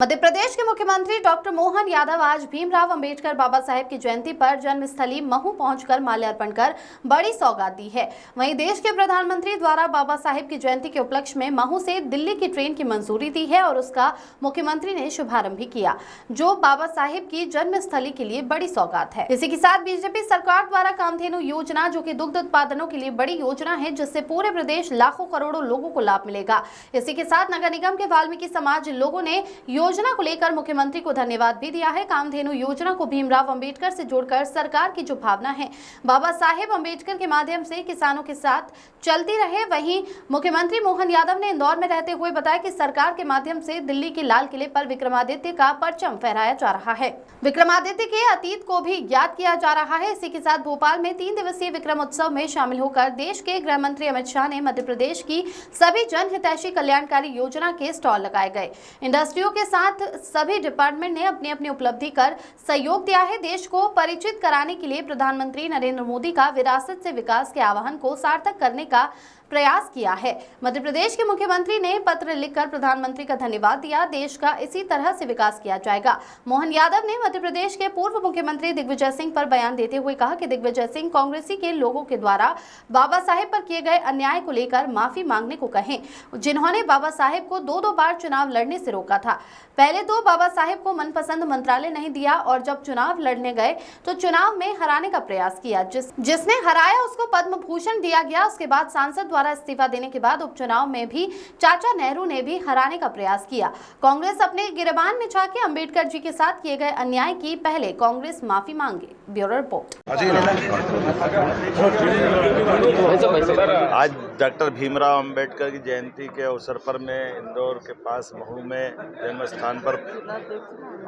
मध्य प्रदेश के मुख्यमंत्री डॉक्टर मोहन यादव आज भीमराव अंबेडकर बाबा साहेब की जयंती पर जन्मस्थली महू पहुंचकर माल्यार्पण कर बड़ी सौगात दी है। वहीं देश के प्रधानमंत्री द्वारा बाबा साहेब की जयंती के उपलक्ष्य में महू से दिल्ली की ट्रेन की मंजूरी दी है और उसका मुख्यमंत्री ने शुभारंभ भी किया, जो बाबा साहेब की जन्मस्थली के लिए बड़ी सौगात है। इसी के साथ बीजेपी सरकार द्वारा कामधेनु योजना, जो की दुग्ध उत्पादनों के लिए बड़ी योजना है, जिससे पूरे प्रदेश लाखों करोड़ों लोगों को लाभ मिलेगा। इसी के साथ नगर निगम के वाल्मीकि समाज लोगों ने योजना को लेकर मुख्यमंत्री को धन्यवाद भी दिया है। कामधेनु योजना को भीमराव अंबेडकर से जोड़कर सरकार की जो भावना है, बाबा साहेब अंबेडकर के माध्यम से किसानों के साथ चलती रहे। वहीं मुख्यमंत्री मोहन यादव ने इंदौर में रहते हुए बताया कि सरकार के माध्यम से दिल्ली के लाल किले पर विक्रमादित्य का परचम फहराया जा रहा है। विक्रमादित्य के अतीत को भी याद किया जा रहा है। इसी के साथ भोपाल में 3 दिवसीय विक्रम उत्सव में शामिल होकर देश के गृह मंत्री अमित शाह ने मध्य प्रदेश की सभी जनहितैषी कल्याणकारी योजना के स्टॉल लगाए गए। इंडस्ट्रियों के साथ सभी डिपार्टमेंट ने अपनी अपनी उपलब्धि कर सहयोग दिया है। देश को परिचित कराने के लिए प्रधानमंत्री नरेंद्र मोदी का विरासत से विकास के आह्वान को सार्थक करने का प्रयास किया है। मध्य प्रदेश के मुख्यमंत्री ने पत्र लिखकर प्रधानमंत्री का धन्यवाद दिया। देश का इसी तरह से विकास किया जाएगा। मोहन यादव ने मध्य प्रदेश के पूर्व मुख्यमंत्री दिग्विजय सिंह पर बयान देते हुए कहा कि दिग्विजय सिंह कांग्रेसी के लोगों के द्वारा बाबा साहेब पर किए गए अन्याय को लेकर माफी मांगने को कहें, जिन्होंने बाबा साहेब को 2 बार चुनाव लड़ने से रोका था। पहले तो बाबा साहेब को मनपसंद मंत्रालय नहीं दिया और जब चुनाव लड़ने गए तो चुनाव में हराने का प्रयास किया। जिसने हराया उसको पद्म भूषण दिया गया। उसके बाद सांसद द्वारा इस्तीफा देने के बाद उपचुनाव में भी चाचा नेहरू ने भी हराने का प्रयास किया। कांग्रेस अपने गिरबान में जाके अंबेडकर जी के साथ किए गए अन्याय की पहले कांग्रेस माफी मांगे। Bureau report. आज डॉक्टर भीमराव अंबेडकर की जयंती के अवसर पर मैं इंदौर के पास महू में जन्म स्थान पर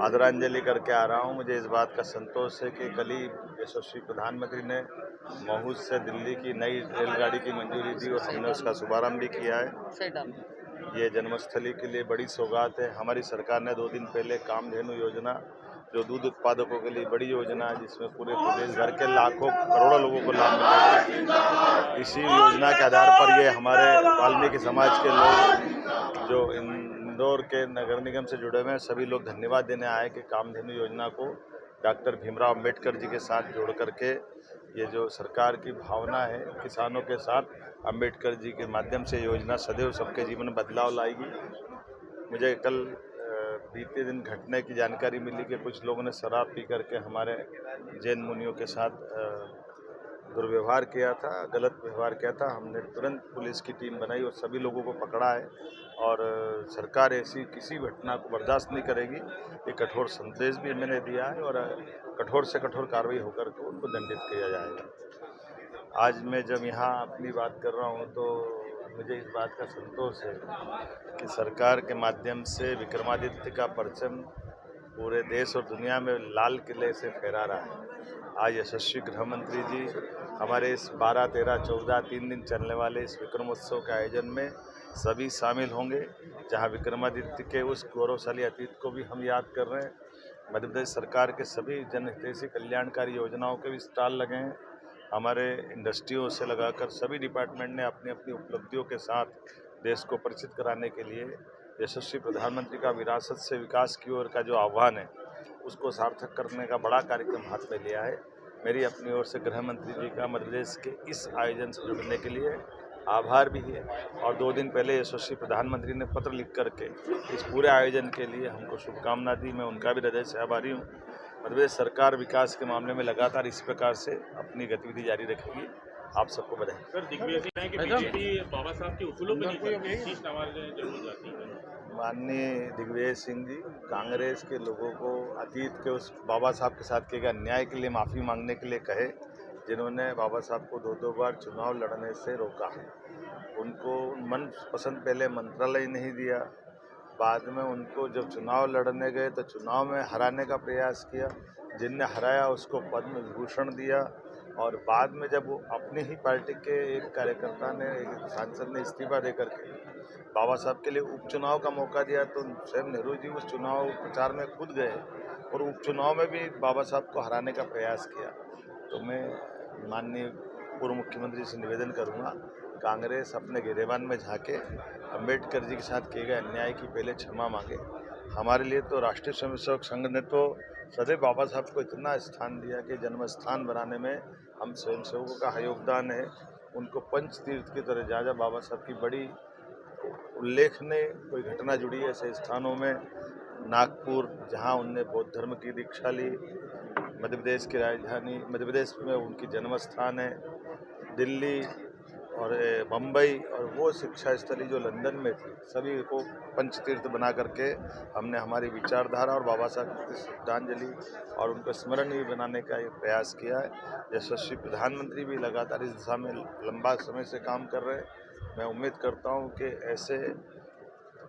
आदरांजलि करके आ रहा हूं। मुझे इस बात का संतोष है कि कल ही यशस्वी प्रधानमंत्री ने महू से दिल्ली की नई रेलगाड़ी की मंजूरी दी और हमने उसका शुभारंभ भी किया है। ये जन्मस्थली के लिए बड़ी सौगात है। हमारी सरकार ने 2 दिन पहले कामधेनु योजना, जो दूध उत्पादकों के लिए बड़ी योजना है, जिसमें पूरे प्रदेश भर के लाखों करोड़ों लोगों को लाभ मिलेगा। इसी योजना के आधार पर ये हमारे वाल्मीकि समाज के लोग जो इंदौर के नगर निगम से जुड़े हुए हैं, सभी लोग धन्यवाद देने आए कि कामधेनु योजना को डॉक्टर भीमराव अंबेडकर जी के साथ जोड़ करके ये जो सरकार की भावना है किसानों के साथ, अंबेडकर जी के माध्यम से योजना सदैव सबके जीवन में बदलाव लाएगी। मुझे कल बीते दिन घटने की जानकारी मिली कि कुछ लोगों ने शराब पी करके हमारे जैन मुनियों के साथ दुर्व्यवहार किया था, गलत व्यवहार किया था। हमने तुरंत पुलिस की टीम बनाई और सभी लोगों को पकड़ा है और सरकार ऐसी किसी घटना को बर्दाश्त नहीं करेगी। ये कठोर संदेश भी मैंने दिया है और कठोर से कठोर कार्रवाई होकर के उनको दंडित किया जाएगा। आज मैं जब यहाँ अपनी बात कर रहा हूँ तो मुझे इस बात का संतोष है कि सरकार के माध्यम से विक्रमादित्य का परचम पूरे देश और दुनिया में लाल किले से फहरा रहा है। आज यशस्वी गृह मंत्री जी हमारे इस 12, 13, 14 3 दिन चलने वाले इस विक्रमोत्सव के आयोजन में सभी शामिल होंगे, जहां विक्रमादित्य के उस गौरवशाली अतीत को भी हम याद कर रहे हैं। मध्य प्रदेश सरकार के सभी जनहितैषी कल्याणकारी योजनाओं के भी स्टॉल लगे हैं। हमारे इंडस्ट्रियों से लगाकर सभी डिपार्टमेंट ने अपनी अपनी उपलब्धियों के साथ देश को परिचित कराने के लिए यशस्वी प्रधानमंत्री का विरासत से विकास की ओर का जो आह्वान है, उसको सार्थक करने का बड़ा कार्यक्रम हाथ में लिया है। मेरी अपनी ओर से गृह मंत्री जी का मध्य प्रदेश के इस आयोजन से जुड़ने के लिए आभार भी है और 2 दिन पहले यशस्वी प्रधानमंत्री ने पत्र लिख करके इस पूरे आयोजन के लिए हमको शुभकामना दी। मैं उनका भी हृदय से आभारी हूँ। मध्य प्रदेश सरकार विकास के मामले में लगातार इस प्रकार से अपनी गतिविधि जारी रखेगी। आप सबको बधाई। सर, दिग्विजय सिंह कि बीजेपी बाबा साहब के उसूलों पर नहीं जरूर जाती है। माननीय दिग्विजय सिंह जी कांग्रेस के लोगों को अतीत के उस बाबा साहब के साथ किए गए अन्याय के लिए माफ़ी मांगने के लिए कहे, जिन्होंने बाबा साहब को 2 बार चुनाव लड़ने से रोका। उनको मन पसंद पहले मंत्रालय नहीं दिया, बाद में उनको जब चुनाव लड़ने गए तो चुनाव में हराने का प्रयास किया। जिनने हराया उसको पद्म विभूषण दिया और बाद में जब वो अपनी ही पार्टी के एक कार्यकर्ता ने, एक सांसद ने इस्तीफा दे करके बाबा साहब के लिए उपचुनाव का मौका दिया तो स्वयं नेहरू जी उस चुनाव प्रचार में कूद गए और उपचुनाव में भी बाबा साहब को हराने का प्रयास किया। तो मैं माननीय पूर्व मुख्यमंत्री से निवेदन करूंगा, कांग्रेस अपने गिरेबान में झांके, अंबेडकर जी के साथ किए गए अन्याय की पहले क्षमा मांगे, हमारे लिए तो राष्ट्रीय स्वयंसेवक संघ ने तो सदैव बाबा साहब को इतना स्थान दिया कि जन्म स्थान बनाने में हम स्वयंसेवकों का योगदान है। उनको पंच तीर्थ की तरह जहाँ बाबा साहब की बड़ी उल्लेखनीय कोई घटना जुड़ी है ऐसे स्थानों में नागपुर, जहाँ उनने बौद्ध धर्म की दीक्षा ली, मध्य प्रदेश की राजधानी मध्य प्रदेश में उनकी जन्म स्थान है, दिल्ली और मुंबई और वो शिक्षा स्थली जो लंदन में थी, सभी को पंचतीर्थ बना करके हमने हमारी विचारधारा और बाबा साहब की श्रद्धांजलि और उनको स्मरणीय बनाने का एक प्रयास किया है। यशस्वी प्रधानमंत्री भी लगातार इस दिशा में लंबा समय से काम कर रहे हैं। मैं उम्मीद करता हूं कि ऐसे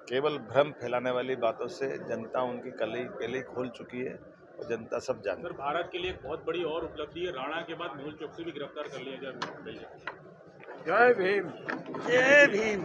केवल भ्रम फैलाने वाली बातों से जनता उनकी कली पहले खोल चुकी है और जनता सब जानती है। सर, भारत के लिए एक बहुत बड़ी और उपलब्धि है, राणा के बाद मेहुल चोकसी भी गिरफ्तार कर लिया गया। जय भीम, जय भीम।